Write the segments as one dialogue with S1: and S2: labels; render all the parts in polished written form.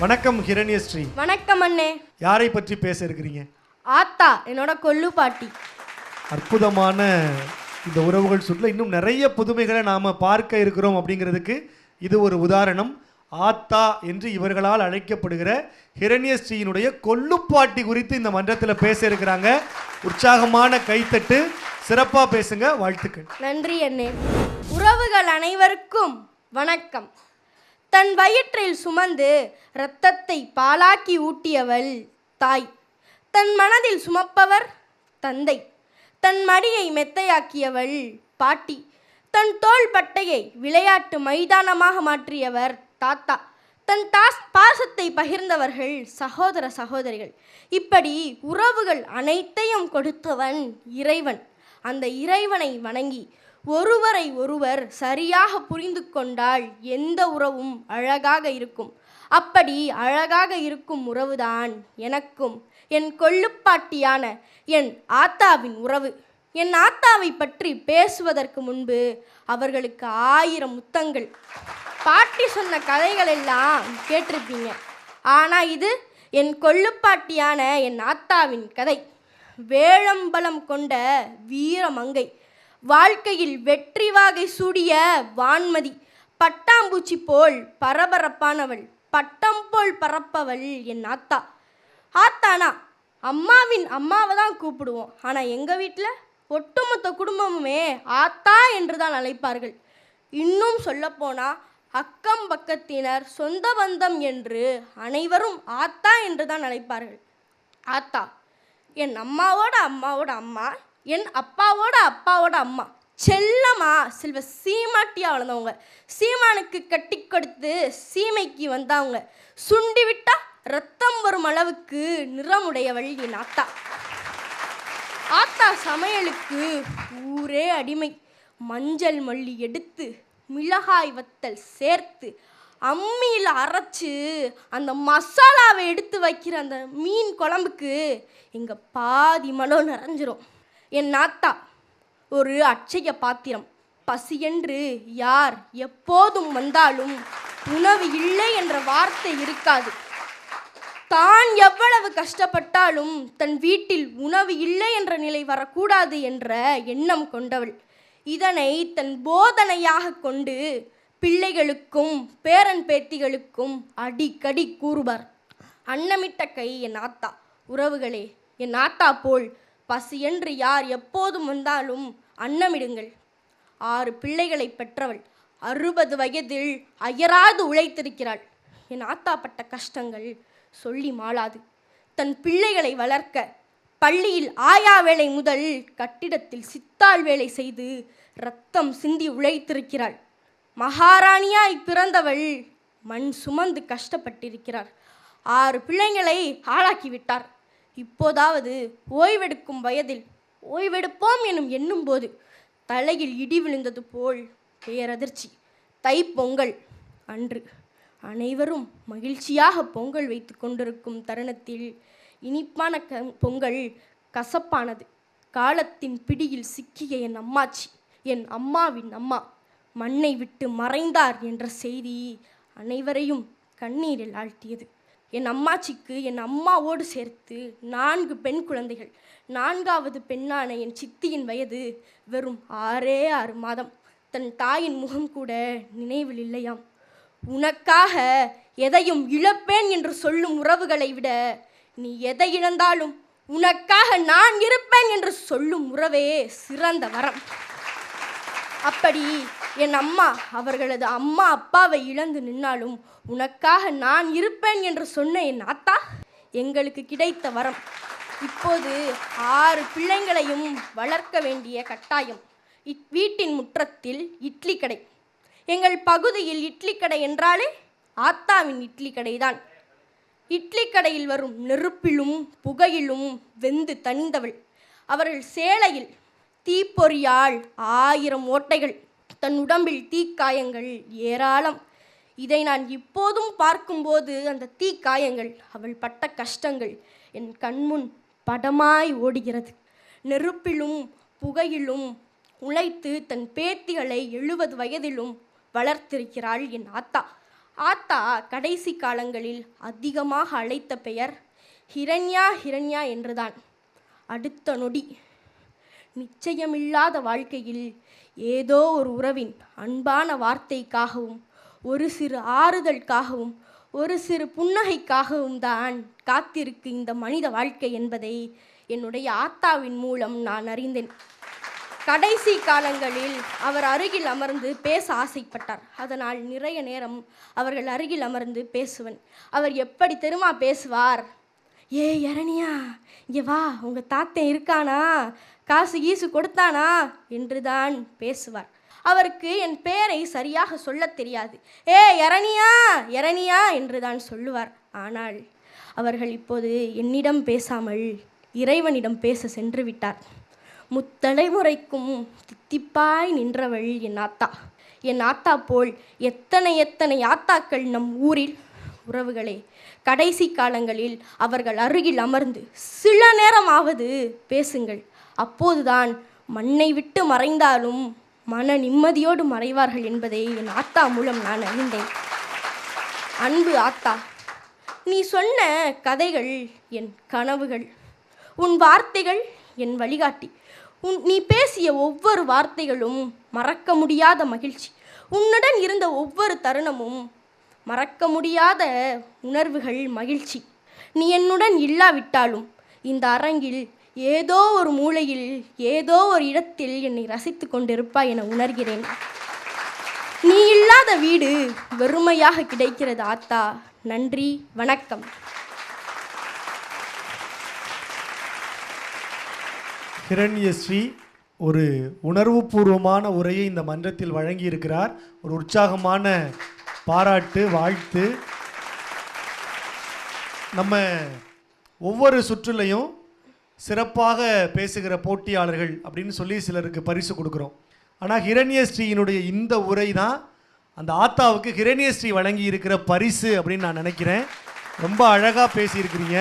S1: வணக்கம் ஹிரண்யஸ்ரீ.
S2: வணக்கம் அண்ணே.
S1: யாரை பற்றி பேச இருக்கிறீங்க?
S2: ஆத்தா, என்னோட கொள்ளு பாட்டி.
S1: அற்புதமான இந்த உறவுகள் சுற்றுல இன்னும் நிறைய புதுமைகளை நாம் பார்க்க இருக்கிறோம் அப்படிங்கிறதுக்கு இது ஒரு உதாரணம். ஆத்தா என்று இவர்களால் அழைக்கப்படுகிற ஹிரண்யஸ்ரீயினுடைய கொள்ளுப்பாட்டி குறித்து இந்த மன்றத்தில் பேச இருக்கிறாங்க. உற்சாகமான கைத்தட்டு, சிறப்பாக பேசுங்க, வாழ்த்துக்கள்.
S2: நன்றி அண்ணே. உறவுகள் அனைவருக்கும் வணக்கம். தன் வயிற்றில் சுமந்து இரத்தத்தை பாலாக்கி ஊட்டியவள் தாய். தன் மனதில் சுமப்பவர் தந்தை. தன் மடியை மெத்தையாக்கியவள் பாட்டி. தன் தோள் பட்டையை விளையாட்டு மைதானமாக மாற்றியவர் தாத்தா. தன் பாசத்தை பகிர்ந்தவர்கள் சகோதர சகோதரிகள். இப்படி உறவுகள் அனைத்தையும் கொடுத்தவன் இறைவன். அந்த இறைவனை வணங்கி ஒருவரை ஒருவர் சரியாக புரிந்து கொண்டால் எந்த உறவும் அழகாக இருக்கும். அப்படி அழகாக இருக்கும் உறவுதான் எனக்கும் என் கொள்ளுப்பாட்டியான என் ஆத்தாவின் உறவு. என் ஆத்தாவை பற்றி பேசுவதற்கு முன்பு அவர்களுக்கு 1000 முத்தங்கள். பாட்டி சொன்ன கதைகள் எல்லாம் கேட்டிருப்பீங்க. ஆனால் இது என் கொள்ளுப்பாட்டியான என் ஆத்தாவின் கதை. வேழம்பலம் கொண்ட வீரமங்கை, வாழ்க்கையில் வெற்றி வாகை சூடிய வான்மதி, பட்டாம்பூச்சி போல் பரபரப்பானவள், பட்டம் போல் பறப்பவள் என் ஆத்தா. ஆத்தானா அம்மாவின் அம்மாவை தான் கூப்பிடுவோம். ஆனால் எங்கள் வீட்டில் ஒட்டுமொத்த குடும்பமுமே ஆத்தா என்று தான் அழைப்பார்கள். இன்னும் சொல்லப்போனால் அக்கம் பக்கத்தினர், சொந்த பந்தம் என்று அனைவரும் ஆத்தா என்று தான் அழைப்பார்கள். ஆத்தா என் அம்மாவோட அம்மாவோட அம்மா, என் அப்பாவோட அப்பாவோட அம்மா. செல்லம்மா செல்வ சீமாட்டியாக வளர்ந்தவங்க. சீமானுக்கு கட்டி கொடுத்து சீமைக்கு வந்தவங்க. சுண்டி விட்டா ரத்தம் வரும் அளவுக்கு நிறமுடையவள் என் ஆத்தா. ஆத்தா சமையலுக்கு ஊரே அடிமை. மஞ்சள் மல்லி எடுத்து மிளகாய் வத்தல் சேர்த்து அம்மியில் அரைச்சி அந்த மசாலாவை எடுத்து வைக்கிற அந்த மீன் குழம்புக்கு எங்கள் பாதி மனம் நிறைஞ்சிரும். என் ஆத்தா ஒரு அட்சய பாத்திரம். பசியென்று யார் எப்போதும் வந்தாலும் உணவு இல்லை என்ற வார்த்தை இருக்காது. தான் எவ்வளவு கஷ்டப்பட்டாலும் தன் வீட்டில் உணவு இல்லை என்ற நிலை வரக்கூடாது என்ற எண்ணம் கொண்டவள். இதனை தன் போதனையாக கொண்டு பிள்ளைகளுக்கும் பேரன் பேத்திகளுக்கும் அடிக்கடி கூறுவார். அன்னமிட்ட கை என் ஆத்தா. உறவுகளே, என் ஆத்தா போல் பசியென்று யார் எப்போதும் வந்தாலும் அன்னமிடுங்கள். 6 பிள்ளைகளை பெற்றவள். 60 வயதில் அயராது உழைத்திருக்கிறாள். என் ஆத்தா பட்ட கஷ்டங்கள் சொல்லி மாளாது. தன் பிள்ளைகளை வளர்க்க பள்ளியில் ஆயா வேலை முதல் கட்டிடத்தில் சித்தாள் வேலை செய்து இரத்தம் சிந்தி உழைத்திருக்கிறாள். மகாராணியாய் பிறந்தவள் மண் சுமந்து கஷ்டப்பட்டிருக்கிறார். 6 பிள்ளைங்களை ஆளாக்கிவிட்டார். இப்போதாவது ஓய்வெடுக்கும் வயதில் ஓய்வெடுப்போம் எனும் எண்ணும்போது தலையில் இடி விழுந்தது போல் பேரதிர்ச்சி. தைப்பொங்கல் அன்று அனைவரும் மகிழ்ச்சியாக பொங்கல் வைத்து கொண்டிருக்கும் தருணத்தில் இனிப்பான பொங்கல் கசப்பானது. காலத்தின் பிடியில் சிக்கிய என் அம்மாச்சி, என் அம்மாவின் அம்மா, மண்ணை விட்டு மறைந்தார் என்ற செய்தி அனைவரையும் கண்ணீரில் ஆழ்த்தியது. என் அம்மாச்சிக்கு என் அம்மாவோடு சேர்த்து 4 பெண் குழந்தைகள். 4வது பெண்ணான என் சித்தியின் வயது வெறும் 6 மாதம். தன் தாயின் முகம் கூட நினைவில் இல்லையாம். உனக்காக எதையும் இழப்பேன் என்று சொல்லும் உறவுகளை விட நீ எதை இழந்தாலும் உனக்காக நான் இருப்பேன் என்று சொல்லும் உறவே சிறந்த வரம். அப்படி என் அம்மா அவர்களது அம்மா அப்பாவை இழந்து நின்னாலும் உனக்காக நான் இருப்பேன் என்று சொன்ன என் ஆத்தா எங்களுக்கு கிடைத்த வரம். இப்போது 6 பிள்ளைங்களையும் வளர்க்க வேண்டிய கட்டாயம். வீட்டின் முற்றத்தில் இட்லி கடை. எங்கள் பகுதியில் இட்லி கடை என்றாலே ஆத்தாவின் இட்லி கடைதான். இட்லி கடையில் வரும் நெருப்பிலும் புகையிலும் வெந்து தணிந்தவள். அவர்கள் சேலையில் தீப்பொறியால் 1000 ஓட்டைகள். தன் உடம்பில் தீக்காயங்கள் ஏராளம். இதை நான் இப்போதும் பார்க்கும்போது அந்த தீக்காயங்கள், அவள் பட்ட கஷ்டங்கள் என் கண்முன் படமாய் ஓடுகிறது. நெருப்பிலும் புகையிலும் உழைத்து தன் பேத்திகளை 70 வயதிலும் வளர்த்திருக்கிறாள் என் ஆத்தா. ஆத்தா கடைசி காலங்களில் அதிகமாக அழைத்த பெயர் ஹிரண்யா ஹிரண்யா என்றுதான். அடுத்த நொடி நிச்சயமில்லாத வாழ்க்கையில் ஏதோ ஒரு உறவின் அன்பான வார்த்தைக்காகவும் ஒரு சிறு ஆறுதலுக்காகவும் ஒரு சிறு புன்னகைக்காகவும் தான் காத்திருக்கு இந்த மனித வாழ்க்கை என்பதை என்னுடைய ஆத்தாவின் மூலம் நான் அறிந்தேன். கடைசி காலங்களில் அவர் அருகில் அமர்ந்து பேச ஆசைப்பட்டார். அதனால் நிறைய நேரம் அவர்கள் அருகில் அமர்ந்து பேசுவன். அவர் எப்படி தெரியுமா பேசுவார்? ஏ இரணியா, இங்கே வா, உங்கள் தாத்தன் இருக்கானா, காசு கீசு கொடுத்தானா என்றுதான் பேசுவார். அவருக்கு என் பெயரை சரியாக சொல்லத் தெரியாது. ஏ இரணியா இரணியா என்றுதான் சொல்லுவார். ஆனால் அவர்கள் இப்போது என்னிடம் பேசாமல் இறைவனிடம் பேச சென்று விட்டார். முத்தலைமுறைக்கும் தித்திப்பாய் நின்றவள் என் ஆத்தா. என் ஆத்தா போல் எத்தனை எத்தனை ஆத்தாக்கள் நம் ஊரில். உறவுகளே, கடைசி காலங்களில் அவர்கள் அருகில் அமர்ந்து சில நேரமாவது பேசுங்கள். அப்போதுதான் மண்ணை விட்டு மறைந்தாலும் மன நிம்மதியோடு மறைவார்கள் என்பதை என் ஆத்தா மூலம் நான் அறிந்தேன். அன்பு ஆத்தா, நீ சொன்ன கதைகள் என் கனவுகள், உன் வார்த்தைகள் என் வழிகாட்டி. நீ பேசிய ஒவ்வொரு வார்த்தைகளும் மறக்க முடியாத மகிழ்ச்சி. உன்னுடன் இருந்த ஒவ்வொரு தருணமும் மறக்க முடியாத உணர்வுகள், மகிழ்ச்சி. நீ என்னுடன் இல்லாவிட்டாலும் இந்த அரங்கில் ஏதோ ஒரு மூலையில் ஏதோ ஒரு இடத்தில் என்னை ரசித்து கொண்டிருப்பாய் என உணர்கிறேன். நீ இல்லாத வீடு வெறுமையாக கிடைக்கிறது ஆத்தா. நன்றி, வணக்கம்.
S1: ஹிரண்யஸ்ரீ ஒரு உணர்வுபூர்வமான உரையை இந்த மன்றத்தில் வழங்கியிருக்கிறார். ஒரு உற்சாகமான பாராட்டு, வாழ்த்து. நம்ம ஒவ்வொரு சுற்றுலையும் சிறப்பாக பேசுகிற போட்டியாளர்கள் அப்படின்னு சொல்லி சிலருக்கு பரிசு கொடுக்குறோம். ஆனால் ஹிரண்யஸ்ரீயினுடைய இந்த உரை தான் அந்த ஆத்தாவுக்கு ஹிரண்யஸ்ரீ வழங்கி இருக்கிற பரிசு அப்படின்னு நான் நினைக்கிறேன். ரொம்ப அழகாக பேசியிருக்கிறீங்க.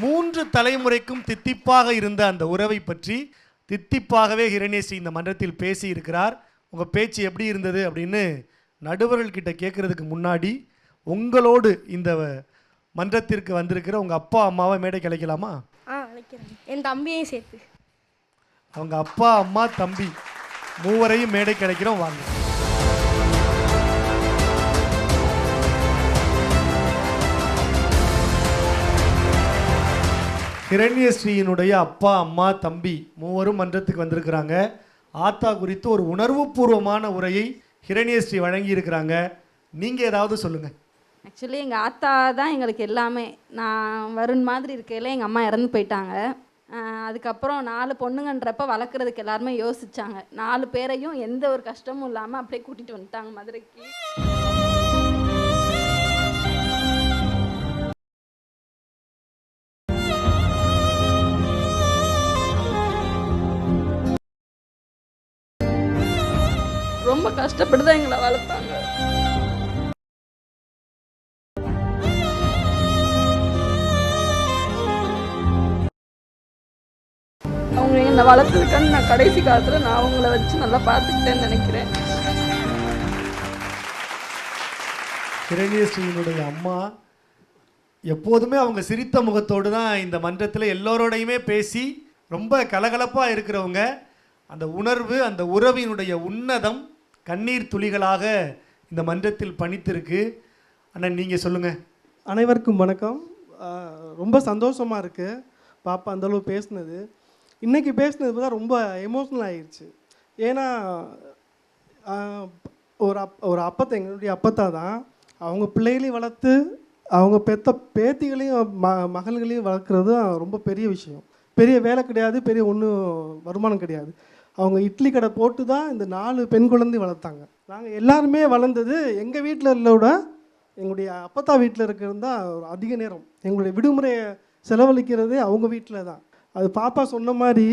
S1: 3 தலைமுறைக்கும் தித்திப்பாக இருந்த அந்த உறவை பற்றி தித்திப்பாகவே ஹிரண்யஸ்ரீ இந்த மன்றத்தில் பேசியிருக்கிறார். உங்கள் பேச்சு எப்படி இருந்தது அப்படின்னு நடுவர்கள்கிட்ட கேட்குறதுக்கு முன்னாடி உங்களோடு இந்த மன்றத்திற்கு வந்திருக்கிற உங்கள் அப்பா அம்மாவை மேடை கலைக்கலாமா?
S2: அழைக்கிறேன். என் தம்பியை சேர்த்து.
S1: அவங்க அப்பா, அம்மா, தம்பி மூவரையும் மேடை கிடைக்கிறோம், வாங்க. ஹிரண்யஸ்ரீயினுடைய அப்பா, அம்மா, தம்பி மூவரும் மன்றத்துக்கு வந்திருக்கிறாங்க. ஆத்தா குறித்து ஒரு உணர்வுபூர்வமான உரையை ஹிரண்யஸ்ரீ வழங்கி இருக்கிறாங்க. நீங்கள் ஏதாவது சொல்லுங்கள்.
S3: ஆக்சுவலி எங்கள் ஆத்தா தான் எங்களுக்கு எல்லாமே. நான் வருண் மாதிரி இருக்கையில் எங்கள் அம்மா இறந்து போயிட்டாங்க. அதுக்கப்புறம் 4 பொண்ணுங்கன்றப்ப வளர்க்குறதுக்கு எல்லாருமே யோசிச்சாங்க. 4 பேரையும் எந்த ஒரு கஷ்டமும் இல்லாமல் அப்படியே கூட்டிகிட்டு வந்துட்டாங்க மதுரைக்கு. ரொம்ப கஷ்டப்பட்டு தான் எங்களை வளர்த்தாங்க. அவங்க என்னை வளர்த்ததுக்கான நான் கடைசி காலத்தில் நான் அவங்கள வச்சு நல்லா பார்த்துக்கிட்டேன்னு நினைக்கிறேன்.
S1: ஹிரண்யஸ்ரீயினுடைய அம்மா எப்போதுமே அவங்க சிரித்த முகத்தோடு தான் இந்த மன்றத்தில் எல்லோரோடையுமே பேசி ரொம்ப கலகலப்பாக இருக்கிறவங்க. அந்த உணர்வு, அந்த உறவினுடைய உன்னதம் கண்ணீர் துளிகளாக இந்த மன்றத்தில் பணித்திருக்கு. அண்ணன், நீங்கள் சொல்லுங்கள்.
S4: அனைவருக்கும் வணக்கம். ரொம்ப சந்தோஷமாக இருக்குது பாப்பா அந்தளவு பேசுனது. இன்றைக்கி பேசுனது தான் ரொம்ப எமோஷ்னல் ஆகிடுச்சு. ஏன்னா ஒரு அப்பத்தை, எங்களுடைய அப்பத்தா தான் அவங்க பிள்ளைகளையும் வளர்த்து அவங்க பெத்த பேத்திகளையும் மகள்களையும் வளர்க்குறது ரொம்ப பெரிய விஷயம். பெரிய வேலை கிடையாது, பெரிய ஒன்றும் வருமானம் கிடையாது. அவங்க இட்லி கடை போட்டு தான் இந்த 4 பெண் குழந்தை வளர்த்தாங்க. நாங்கள் எல்லாருமே வளர்ந்தது எங்கள் வீட்டில் இல்லோட எங்களுடைய அப்பத்தா வீட்டில் இருக்கிறது தான் அதிக நேரம். எங்களுடைய விடுமுறையை செலவழிக்கிறதே அவங்க வீட்டில் தான். அது பாப்பா சொன்ன மாதிரி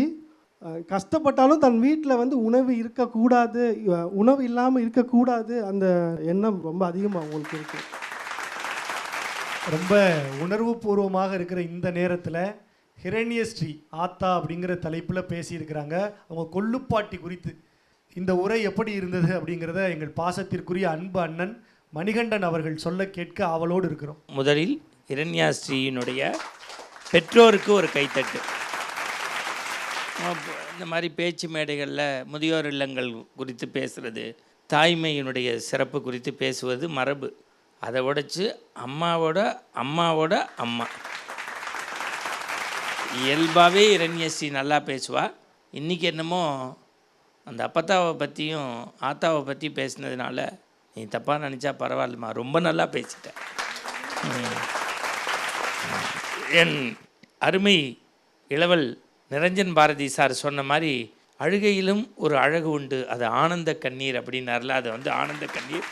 S4: கஷ்டப்பட்டாலும் தன் வீட்டில் வந்து உணவு இருக்கக்கூடாது, உணவு இல்லாமல் இருக்கக்கூடாது, அந்த எண்ணம் ரொம்ப அதிகமாக அவங்களுக்கு இருக்குது.
S1: ரொம்ப உணர்வு பூர்வமாக இருக்கிற இந்த நேரத்தில் ஹிரண்யஸ்ரீ ஆத்தா அப்படிங்கிற தலைப்பில் பேசியிருக்கிறாங்க. அவங்க கொள்ளுப்பாட்டி குறித்து இந்த உரை எப்படி இருந்தது அப்படிங்கிறத எங்கள் பாசத்திற்குரிய அன்பு அண்ணன் மணிகண்டன் அவர்கள் சொல்ல கேட்க ஆவலோடு இருக்கிறோம்.
S5: முதலில் இரண்யாஸ்ரீயினுடைய பெற்றோருக்கு ஒரு கைத்தட்டு. இந்த மாதிரி பேச்சு மேடைகளில் முதியோர் இல்லங்கள் குறித்து பேசுகிறது, தாய்மையினுடைய சிறப்பு குறித்து பேசுவது மரபு. அதை உடைச்சு அம்மாவோட அம்மா இயல்பாகவே இரண்யஸ்ரீ நல்லா பேசுவா. இன்றைக்கி என்னமோ அந்த அப்பத்தாவை பற்றியும் ஆத்தாவை பற்றி பேசினதுனால நீ தப்பாக நினச்சா பரவாயில்லம்மா, ரொம்ப நல்லா பேசிட்ட. என் அருமை இளவல் நிரஞ்சன் பாரதி சார் சொன்ன மாதிரி அழுகையிலும் ஒரு அழகு உண்டு, அது ஆனந்த கண்ணீர் அப்படின்னார்ல, அது வந்து ஆனந்த கண்ணீர்.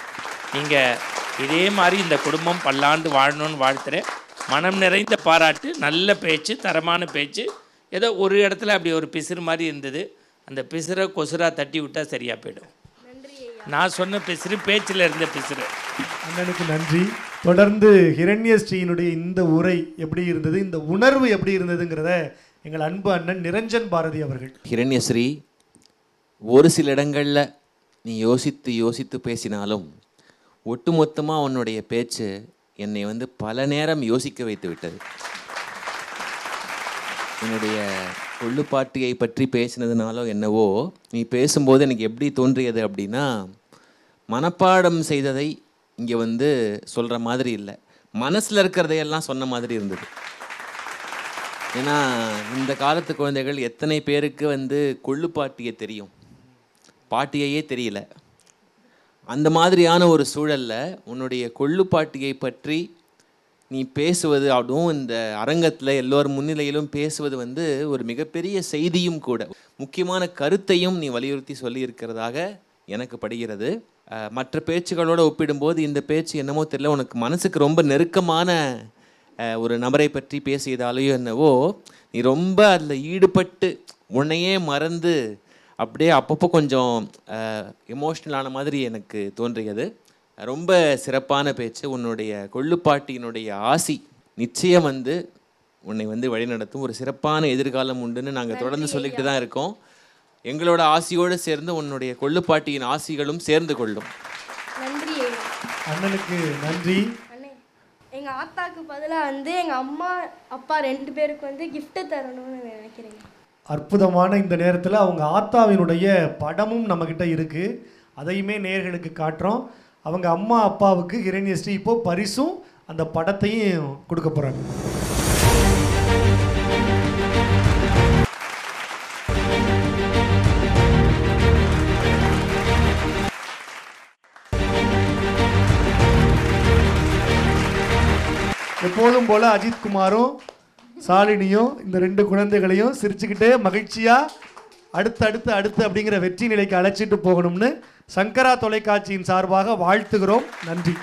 S5: நீங்கள் இதே மாதிரி இந்த குடும்பம் பல்லாண்டு வாழணும்னு வாழ்த்துறேன். மனம் நிறைந்த பாராட்டு, நல்ல பேச்சு, தரமான பேச்சு. ஏதோ ஒரு இடத்துல அப்படி ஒரு பிசுறு மாதிரி இருந்தது, அந்த பிசுரை கொசுரா தட்டி விட்டால் சரியாக போயிடும். நான் சொன்ன பிசுறு பேச்சில் இருந்த பிசுறு.
S1: அண்ணனுக்கு நன்றி. தொடர்ந்து ஹிரண்யஸ்ரீயினுடைய இந்த உரை எப்படி இருந்தது, இந்த உணர்வு எப்படி இருந்ததுங்கிறத எங்கள் அன்பு அண்ணன் நிரஞ்சன் பாரதி அவர்கள்.
S6: ஹிரண்யஸ்ரீ, ஒரு சில இடங்களில் நீ யோசித்து பேசினாலும் ஒட்டுமொத்தமாக உன்னுடைய பேச்சு என்னை வந்து பல நேரம் யோசிக்க வைத்து விட்டது. என்னுடைய கொள்ளுப்பாட்டியை பற்றி பேசினதுனாலோ என்னவோ, நீ பேசும்போது எனக்கு எப்படி தோன்றியது அப்படின்னா, மனப்பாடம் செய்ததை இங்கே வந்து சொல்கிற மாதிரி இல்லை, மனசில் இருக்கிறதையெல்லாம் சொன்ன மாதிரி இருந்தது. ஏன்னா இந்த காலத்து குழந்தைகள் எத்தனை பேருக்கு வந்து கொள்ளுப்பாட்டியை தெரியும், பாட்டியையே தெரியல. அந்த மாதிரியான ஒரு சூழலில் உன்னுடைய கொள்ளுப்பாட்டியை பற்றி நீ பேசுவது, அதுவும் இந்த அரங்கத்தில் எல்லோரும் முன்னிலையிலும் பேசுவது வந்து ஒரு மிகப்பெரிய செய்தியும் கூட, முக்கியமான கருத்தையும் நீ வலியுறுத்தி சொல்லியிருக்கிறதாக எனக்கு படுகிறது. மற்ற பேச்சுகளோடு ஒப்பிடும்போது இந்த பேச்சு என்னமோ தெரியல, உனக்கு மனசுக்கு ரொம்ப நெருக்கமான ஒரு நபரை பற்றி பேசியதாலேயோ என்னவோ நீ ரொம்ப அதில் ஈடுபட்டு உன்னையே மறந்து அப்படியே அப்பப்போ கொஞ்சம் எமோஷ்னலான மாதிரி எனக்கு தோன்றியது. ரொம்ப சிறப்பான பேச்சு. உன்னுடைய கொள்ளுப்பாட்டியினுடைய ஆசி நிச்சயம் வந்து உன்னை வந்து வழிநடத்தும். ஒரு சிறப்பான எதிர்காலம் உண்டுன்னு நாங்கள் தொடர்ந்து சொல்லிக்கிட்டு தான் இருக்கோம். எங்களோட ஆசியோடு சேர்ந்து உன்னுடைய கொள்ளுப்பாட்டியின் ஆசிகளும் சேர்ந்து கொள்ளும்.
S2: நன்றி
S1: அண்ணனுக்கு நன்றி.
S2: அண்ணே, எங்கள் ஆத்தாக்கு பதிலாக வந்து எங்கள் அம்மா அப்பா 2 பேருக்கு வந்து gift தரணும்னு நினைக்கிறேன்.
S1: அற்புதமான இந்த நேரத்தில் அவங்க ஆத்தாவினுடைய படமும் நம்மக்கிட்ட இருக்குது, அதையுமே நேயர்களுக்கு காட்டுறோம். அவங்க அம்மா அப்பாவுக்கு ஹிரண்யஸ்ரீ இப்போ பரிசும் அந்த படத்தையும் கொடுக்க போகிறாங்க. எப்போதும் போல அஜித் குமாரும் சாலினியும் இந்த 2 குழந்தைகளையும் சிரிச்சுக்கிட்டே மகிழ்ச்சியாக அடுத்து அப்படிங்கிற வெற்றி நிலைக்கு அழைச்சிட்டு போகணும்னு சங்கரா தொலைக்காட்சியின் சார்பாக வாழ்த்துகிறோம். நன்றி.